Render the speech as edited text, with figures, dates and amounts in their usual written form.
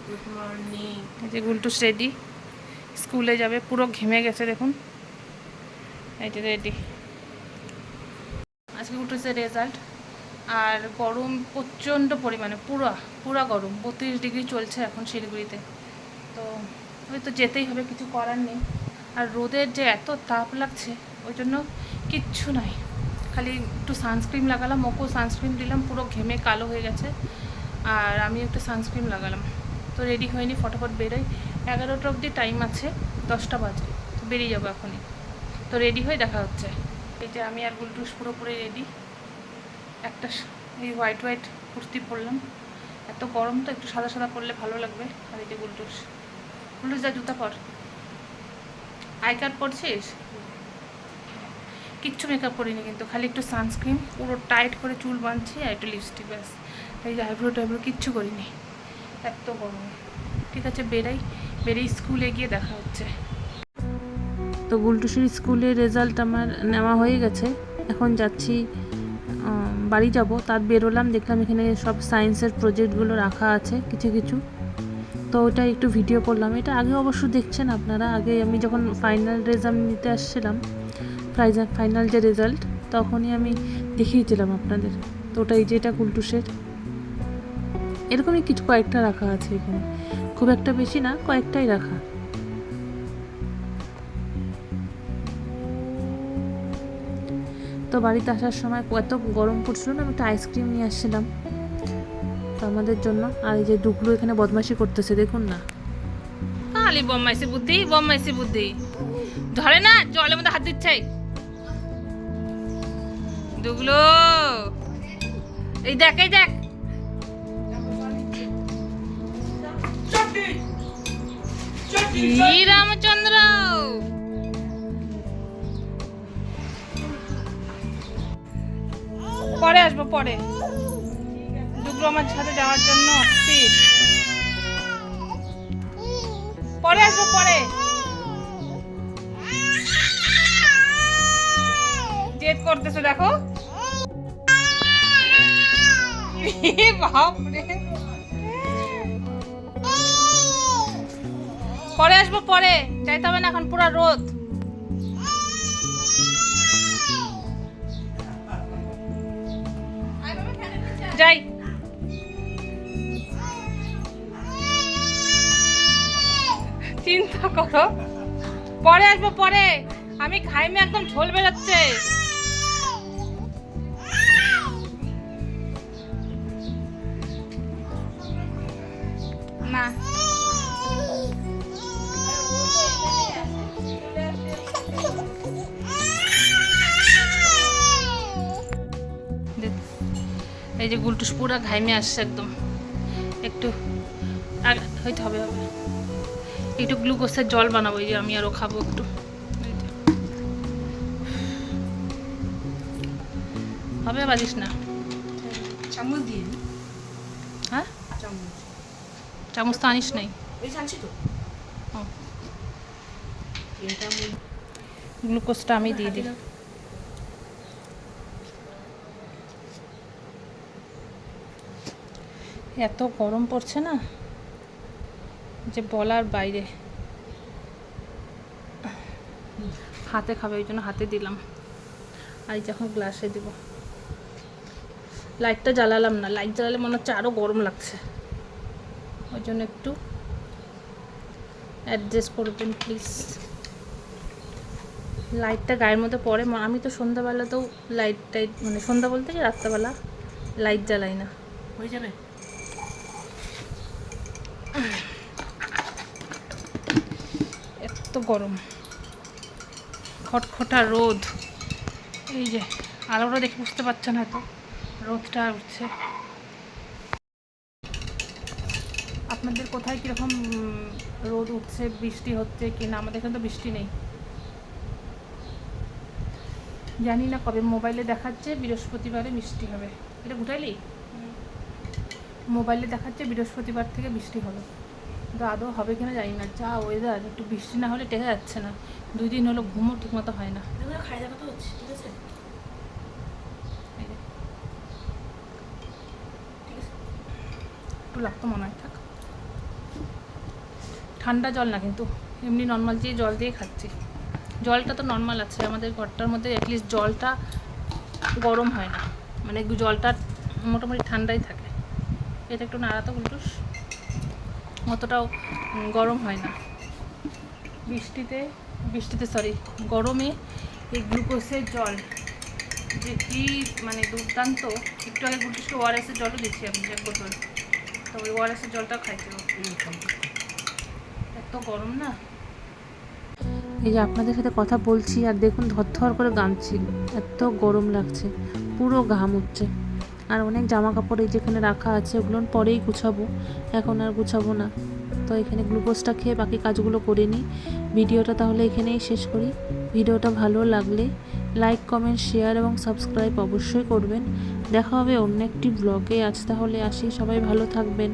Good morning. এই যে গুলটুস ready, স্কুলে যাবে, পুরো ঘেমে গেছে দেখুন। এই যে রেডি। আজকে গুলটুসের রেজাল্ট। আর গরম প্রচণ্ড পরিমাণে, পুরা গরম, 32 ডিগ্রি চলছে এখন শিলিগুড়িতে। তো ওই তো যেতেই হবে, কিছু করার নেই। আর রোদের যে এত তাপ লাগছে, ওই জন্য কিচ্ছু নাই, খালি একটু সানস্ক্রিন লাগালাম, ওকেও সানস্ক্রিন দিলাম, পুরো ঘেমে কালো হয়ে গেছে। আর আমি একটু সানস্ক্রিন লাগালাম। তো রেডি হয়নি, ফটাফট বেরোই। 11টা অবধি টাইম আছে, 10টা বাজে, তো বেরিয়ে যাবো এখনই। তো রেডি হয়ে দেখা হচ্ছে। এই যে আমি আর গুলটুস পুরোপুরি রেডি। একটা এই হোয়াইট কুর্তি পরলাম, এত গরম তো একটু সাদা সাদা পরলে ভালো লাগবে। আর এই যে গুলটুস যা জুতা পর। আই কার্ড পরছিস? কিচ্ছু মেকআপ করিনি কিন্তু, খালি একটু সানস্ক্রিন, পুরো টাইট করে চুল বাঁধছি আর একটু লিপস্টিক, ব্যাস। এই যে আইব্রো কিচ্ছু করিনি, এত গরম। ঠিক আছে, বেরাই স্কুলে গিয়ে দেখা হচ্ছে। তো গুলটুসির স্কুলের রেজাল্ট আমার নেওয়া হয়ে গেছে, এখন যাচ্ছি বাড়ি যাব। তার বেরোলাম, দেখলাম এখানে সব সায়েন্সের প্রজেক্টগুলো রাখা আছে কিছু কিছু, তো ওটা একটু ভিডিও করলাম। এটা আগে অবশ্য দেখছেন আপনারা, আগে আমি যখন ফাইনাল রেজাল্ট নিতে আসছিলাম, ফাইনাল যে রেজাল্ট, তখনই আমি দেখিয়েছিলাম আপনাদের। তো ওটা এই যে এটা গুলটুসের, এরকমই কিছু কয়েকটা রাখা আছে এখানে, খুব একটা বেশি না, কয়েকটাই রাখা। তো বাড়িতে আসার সময় এত গরম পড়ছিল না, আমি একটা আইসক্রিম নিয়ে আসছিলাম তো আমাদের জন্য। আর এই যে ডুগলু এখানে বদমাইশি করতেছে, দেখুন না, খালি বদমাইশি বুদ্ধি ধরে না, জলের মধ্যে হাত দিচ্ছে ডুগলু। এই দেখ রামচন্দ্র, পরে আসবো, পরে। ডুগলু আমার সাথে যাওয়ার জন্য অস্থির, পরে আসবো, পরে। জেদ করতেছে দেখো, বাপরে। পরে আসবো, পরে যাইতে হবে না, এখন পুরো রোদ। যাই, চিন্তা করো, পরে আসবো, পরে। আমি ঘাইমে একদম ঝোল বেরোচ্ছে। না, এই যে গুলটুস পুরা ঘাইমে আসছে একদম, একটু হইতে হবে, একটু গ্লুকোজের জল বানাবো, এই যে আমি আরও খাবো একটু। হবে, বাজিস না, চামচ দিয়ে। হ্যাঁ চামচ তো আনিস নাই, গ্লুকোজটা আমি দিয়ে দিই। এত গরম পড়ছে না যে বলার বাইরে। হাতে খাবে, ওই জন্য হাতে দিলাম। আর যখন গ্লাসে দিব, লাইটটা জ্বালালাম না, লাইট জ্বালালে মনে হচ্ছে আরও গরম লাগছে, ওই জন্য একটু অ্যাডজাস্ট করবেন প্লিজ। লাইটটা গায়ের মধ্যে পড়ে, আমি তো সন্ধ্যাবেলাতেও লাইট মানে সন্ধ্যা বলতে কি রাত্রেবেলা লাইট জ্বালাই না, হয়ে যাবে। এত গরম, খটখটা রোদ। এই যে আলোটা দেখে বুঝতে পারছেন হয়তো, রোদটা উঠছে। আপনাদের কোথায় কীরকম রোদ উঠছে, বৃষ্টি হচ্ছে কি না? আমাদের এখানে তো বৃষ্টি নেই, জানি না কবে। মোবাইলে দেখাচ্ছে বৃহস্পতিবারে বৃষ্টি হবে, এটা ঘুটাইলি? মোবাইলে দেখাচ্ছে বৃহস্পতিবার থেকে বৃষ্টি হবে, কিন্তু আদৌ হবে কিনা জানি না। যা ওয়েদার, একটু বৃষ্টি না হলে টেকা যাচ্ছে না। 2 দিন হলো ঘুমও ঠিক মতো হয় না। খাই দেখা তো হচ্ছে, ঠিক আছে, একটু লাগতো মনে হয়, থাক। ঠান্ডা জল না, কিন্তু এমনি নর্মাল যে জল দিয়ে খাচ্ছি। জলটা তো নর্মাল আছে, আমাদের ঘরটার মধ্যে অ্যাটলিস্ট জলটা গরম হয় না, মানে জলটা মোটামুটি ঠান্ডাই থাকে। এটা একটু নাড়াতো উল্টুস, অতটাও গরম হয় না। বৃষ্টিতে সরি, গরমে এই গ্লুকোজের জল যে কি মানে দুর্দান্ত। একটু আগে গুলটুসকে ওআরএসের জলও দিচ্ছি আমি, এক বোতল। তো ওই ওআরএসের জলটাও খাইতে হবে, এত গরম না। এই যে আপনাদের সাথে কথা বলছি আর দেখুন ধর করে ঘামছি, এত গরম লাগছে, পুরো ঘাম উঠছে। আর অনেক জামা কাপড় এই যেখানে রাখা আছে ওগুলো পরেই গুছাবো, এখন আর গুছাবো না। তো এখানে গ্লুকোজটা খেয়ে বাকি কাজগুলো করে নিই। ভিডিওটা তাহলে এখানেই শেষ করি। ভিডিওটা ভালো লাগলে লাইক, কমেন্ট, শেয়ার এবং সাবস্ক্রাইব অবশ্যই করবেন। দেখা হবে অন্য একটি ব্লগে। আজ তাহলে আসি, সবাই ভালো থাকবেন।